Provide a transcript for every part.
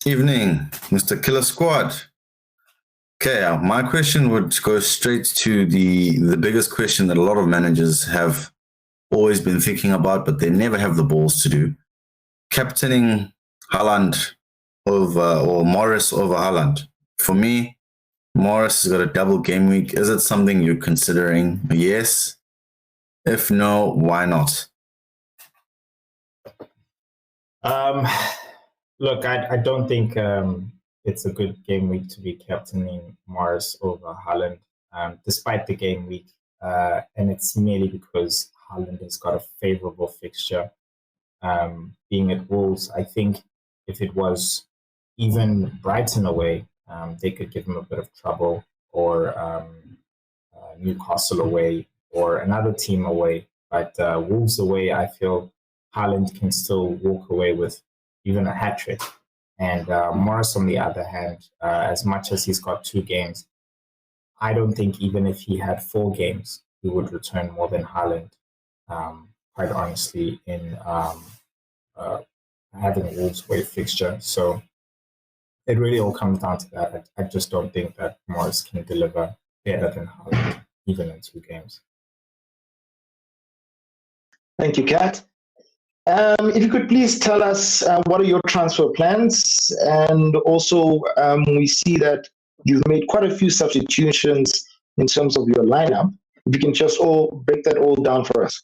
Evening, Mr. Killer Squad. Okay, my question would go straight to the biggest question that a lot of managers have always been thinking about, but they never have the balls to do. Captaining Haaland over or Morris over Haaland. For me, Morris has got a double game week. Is it something you're considering? Yes. If no, why not? Look, I don't think it's a good game week to be captaining Morris over Haaland, despite the game week. And it's merely because Haaland has got a favorable fixture. Being at Wolves, I think if it was even Brighton away, they could give him a bit of trouble, or Newcastle away, or another team away. But Wolves away, I feel Haaland can still walk away with even a hat trick. And Morris, on the other hand, as much as he's got 2 games, I don't think even if he had 4 games, he would return more than Haaland, quite honestly, in having a Wolves away fixture. So it really all comes down to that. I just don't think that Morris can deliver better than Haaland, even in 2 games. Thank you, Kat. If you could please tell us what are your transfer plans, and also we see that you've made quite a few substitutions in terms of your lineup. If you can just break that all down for us.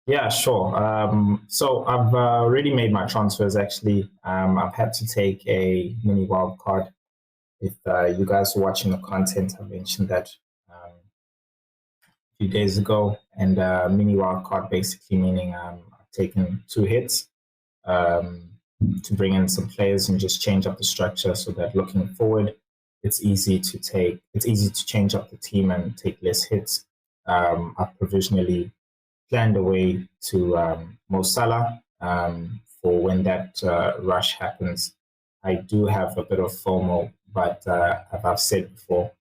Yeah, sure. So I've already made my transfers. Actually, I've had to take a mini wild card. If you guys are watching the content, I mentioned that few days ago, and mini wildcard basically meaning I've taken 2 hits to bring in some players and just change up the structure so that looking forward, it's easy to change up the team and take less hits. I've provisionally planned a way to Mo Salah for when that rush happens. I do have a bit of FOMO, but as I've said before,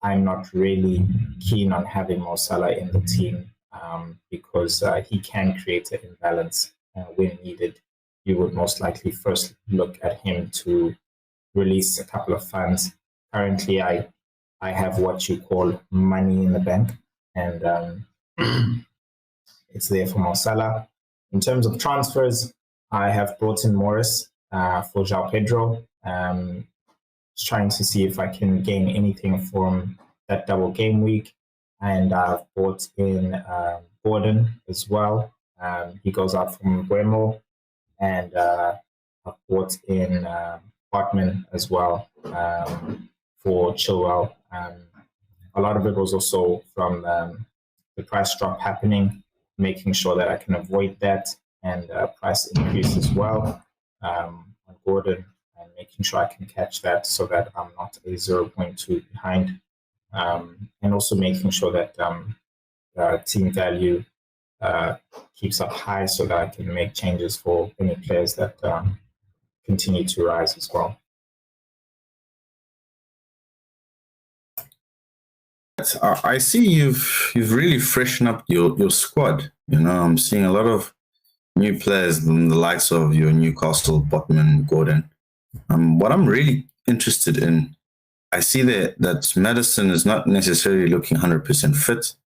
I'm not really keen on having Mo Salah in the team because he can create an imbalance when needed. You would most likely first look at him to release a couple of funds. Currently, I have what you call money in the bank, and it's there for Mo Salah. In terms of transfers, I have brought in Morris for João Pedro. Trying to see if I can gain anything from that double game week. And I've brought in Gordon as well. He goes out from Bremo. And I've brought in Hartman as well for Chilwell. A lot of it was also from the price drop happening, making sure that I can avoid that, and price increase as well on Gordon, and making sure I can catch that so that I'm not a 0.2 behind, and also making sure that team value keeps up high so that I can make changes for any players that continue to rise as well. I see you've really freshened up your squad. You know, I'm seeing a lot of new players, the likes of your Newcastle, Botman, Gordon. What I'm really interested in, I see that Madison is not necessarily looking 100% fit,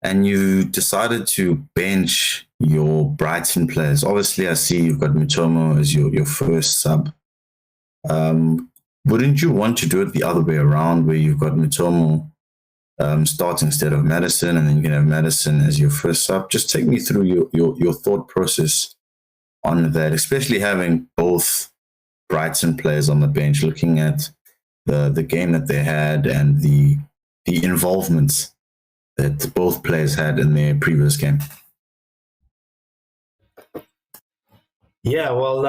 and you decided to bench your Brighton players. Obviously, I see you've got Mitomo as your first sub. Wouldn't you want to do it the other way around, where you've got Mitomo start instead of Madison, and then you can have Madison as your first sub? Just take me through your thought process on that, especially having both Brighton players on the bench, looking at the game that they had and the involvement that both players had in their previous game. Yeah, well,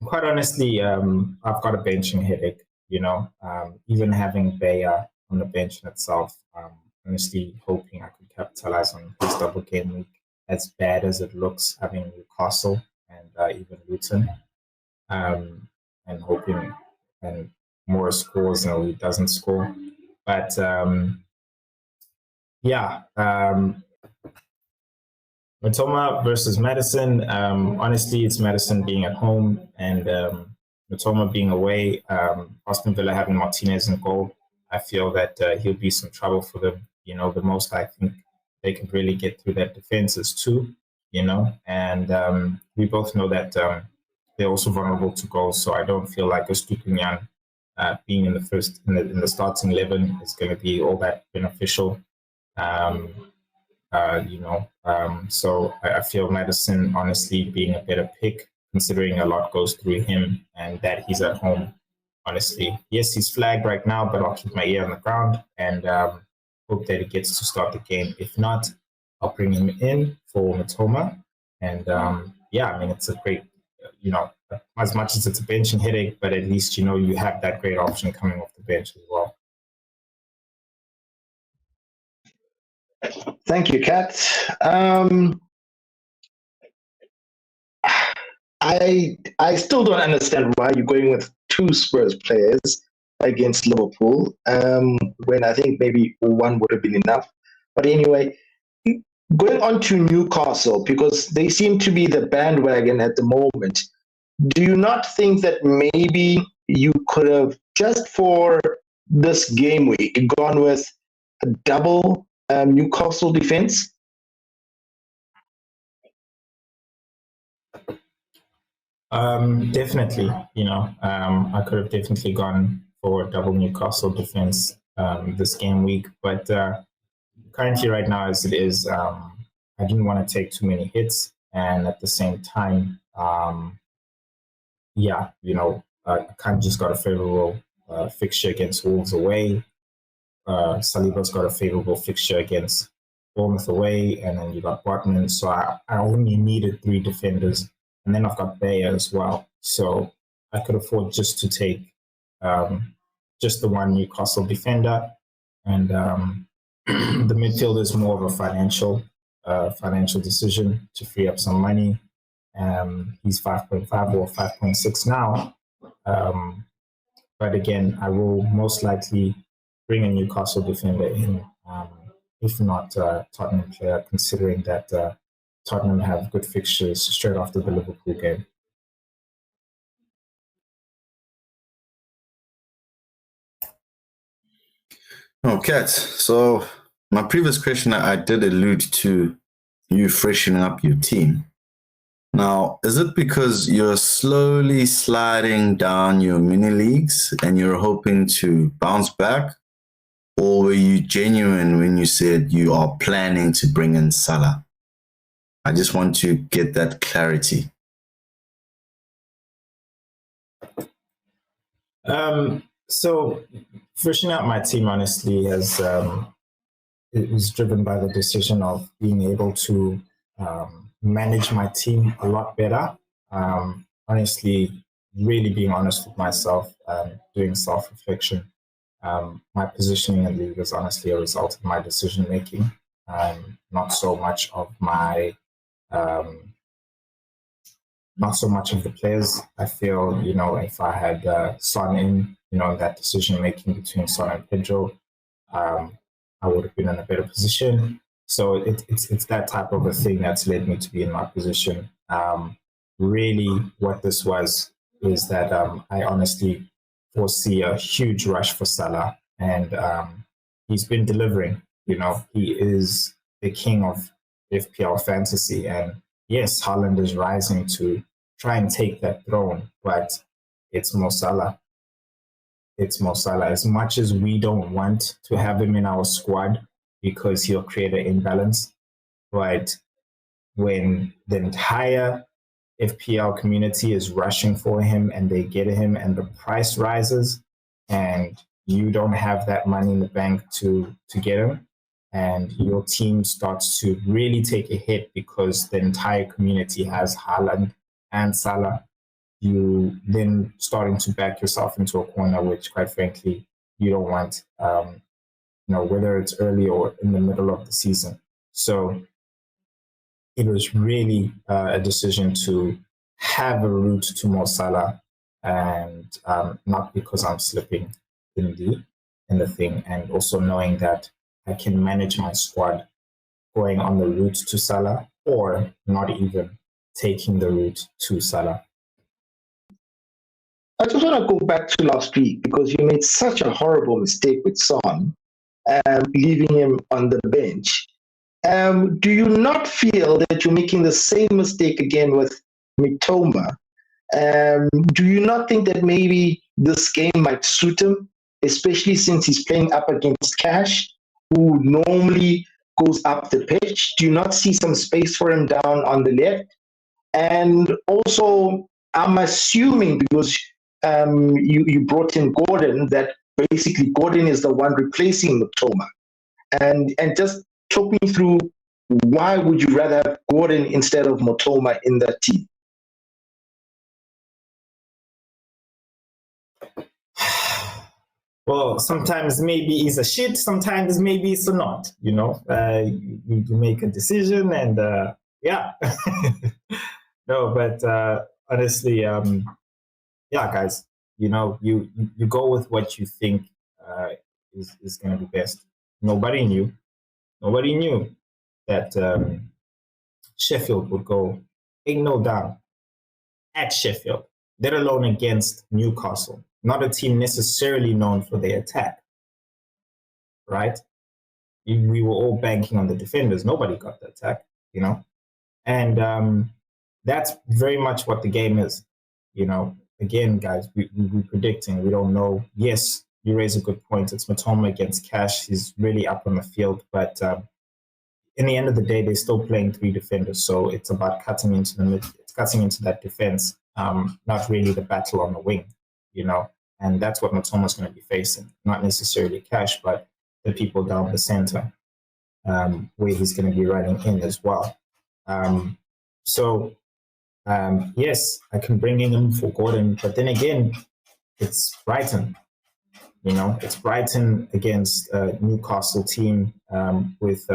quite honestly, I've got a benching headache. You know, even having Bayer on the bench in itself, honestly hoping I could capitalize on this double game week, as bad as it looks, having Newcastle and even Luton, and hoping and more scores than he doesn't score. But yeah, Matoma versus Madison. Honestly, it's Madison being at home and Matoma being away. Aston Villa having Martinez in goal. I feel that he'll be some trouble for them. The most I think they can really get through that defense is two. And we both know that they're also vulnerable to goals. So I don't feel like Estupiñán being in the starting 11 is going to be all that beneficial. So I feel Madison honestly being a better pick, considering a lot goes through him and that he's at home. Honestly, yes, he's flagged right now, but I'll keep my ear on the ground and hope that he gets to start the game. If not, I'll bring him in for Matoma. And it's a great, as much as it's a benching headache, but at least you have that great option coming off the bench as well. Thank you, Kat. I still don't understand why you're going with two Spurs players against Liverpool when I think maybe one would have been enough. But anyway, going on to Newcastle, because they seem to be the bandwagon at the moment. Do you not think that maybe you could have, just for this game week, gone with a double Newcastle defense? Definitely, I could have definitely gone for double Newcastle defense this game week, but currently right now as it is, I didn't want to take too many hits, and at the same time, I kind of just got a favorable fixture against Wolves away. Saliba's got a favorable fixture against Bournemouth away, and then you got Botman. So I only needed 3 defenders, and then I've got Bayer as well. So I could afford just to take just the one Newcastle defender, and the midfield is more of a financial decision to free up some money. He's 5.5 or 5.6 now. But again, I will most likely bring a Newcastle defender in, if not Tottenham player, considering that Tottenham have good fixtures straight after the Liverpool game. Okay, so my previous question, I did allude to you freshening up your team. Now, is it because you're slowly sliding down your mini leagues and you're hoping to bounce back? Or were you genuine when you said you are planning to bring in Salah? I just want to get that clarity. So, freshening up my team, honestly, it was driven by the decision of being able to manage my team a lot better. Honestly, really being honest with myself, doing self-reflection. My positioning in the league is honestly a result of my decision making, not so much of my, not so much of the players. I feel, if I had Son in, that decision making between Son and Pedro, I would have been in a better position. So it's that type of a thing that's led me to be in my position. Really, what this was is that I honestly foresee a huge rush for Salah, and he's been delivering. He is the king of FPL fantasy, and yes, Haaland is rising to try and take that throne, but it's Mo Salah. It's Mo Salah. As much as we don't want to have him in our squad because he'll create an imbalance, but when the entire FPL community is rushing for him and they get him and the price rises and you don't have that money in the bank to get him, and your team starts to really take a hit because the entire community has Haaland and Salah, you then starting to back yourself into a corner, which quite frankly, you don't want, whether it's early or in the middle of the season. So it was really a decision to have a route to Mo Salah, and not because I'm slipping in the thing, and also knowing that I can manage my squad going on the route to Salah or not even taking the route to Salah. I just want to go back to last week because you made such a horrible mistake with Son, leaving him on the bench. Do you not feel that you're making the same mistake again with Mitoma? Do you not think that maybe this game might suit him, especially since he's playing up against Cash, who normally goes up the pitch? Do you not see some space for him down on the left? And also, I'm assuming because you brought in Gordon, that basically Gordon is the one replacing Mitoma. And just talk me through why would you rather have Gordon instead of Mitoma in that team? Well, sometimes maybe it's a shit, sometimes maybe it's a not, you know. You make a decision and yeah. No, but honestly, yeah, guys, you know, you go with what you think is going to be best. Nobody knew that Sheffield would go 8-0 down at Sheffield, let alone against Newcastle, not a team necessarily known for their attack, right? We were all banking on the defenders. Nobody got the attack, you know? And that's very much what the game is, you know? Again, guys, we're predicting. We don't know. Yes, you raise a good point. It's Mitoma against Cash. He's really up on the field, but in the end of the day, they're still playing three defenders. So it's about cutting into the mid, it's cutting into that defense, not really the battle on the wing, you know. And that's what Matoma's going to be facing, not necessarily Cash, but the people down the center, where he's going to be running in as well. Yes, I can bring in him for Gordon, but then again, it's Brighton. You know, it's Brighton against a Newcastle team with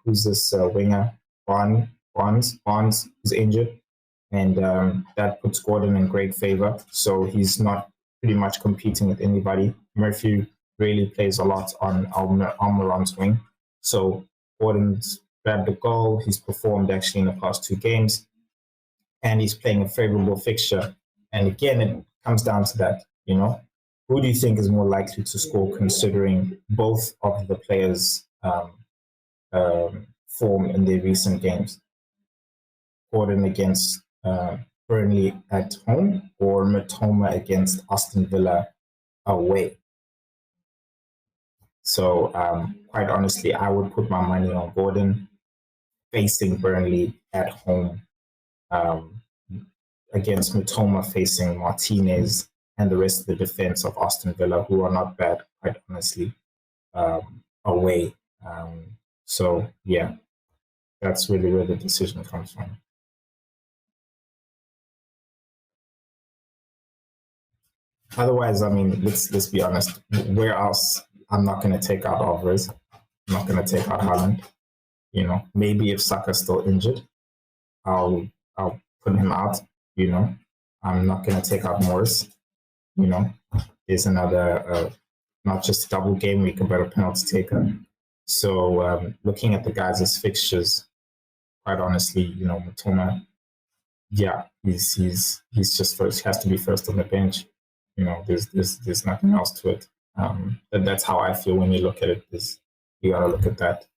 who's this winger? Barnes, who's injured, and that puts Gordon in great favor. So he's not pretty much competing with anybody. Murphy really plays a lot on Almiron's wing. So Gordon's grabbed a goal. He's performed actually in the past 2 games, and he's playing a favorable fixture. And again, it comes down to that, you know, who do you think is more likely to score considering both of the players' form in their recent games? Gordon against Burnley at home or Mitoma against Aston Villa away? So quite honestly, I would put my money on Gordon facing Burnley at home against Mitoma facing Martinez and the rest of the defense of Aston Villa, who are not bad, quite honestly, away. So yeah, that's really where the decision comes from. Otherwise, I mean, let's be honest. Where else? I'm not going to take out Alvarez. I'm not going to take out Haaland. You know, maybe if Saka's still injured, I'll put him out. You know, I'm not going to take out Morris. You know, there's another not just a double game week, but a penalty taker. So looking at the guys' fixtures, quite honestly, you know, Mitoma, yeah, he's just first. He has to be first on the bench. You know, there's nothing else to it. That's how I feel when you look at it. You got to look at that.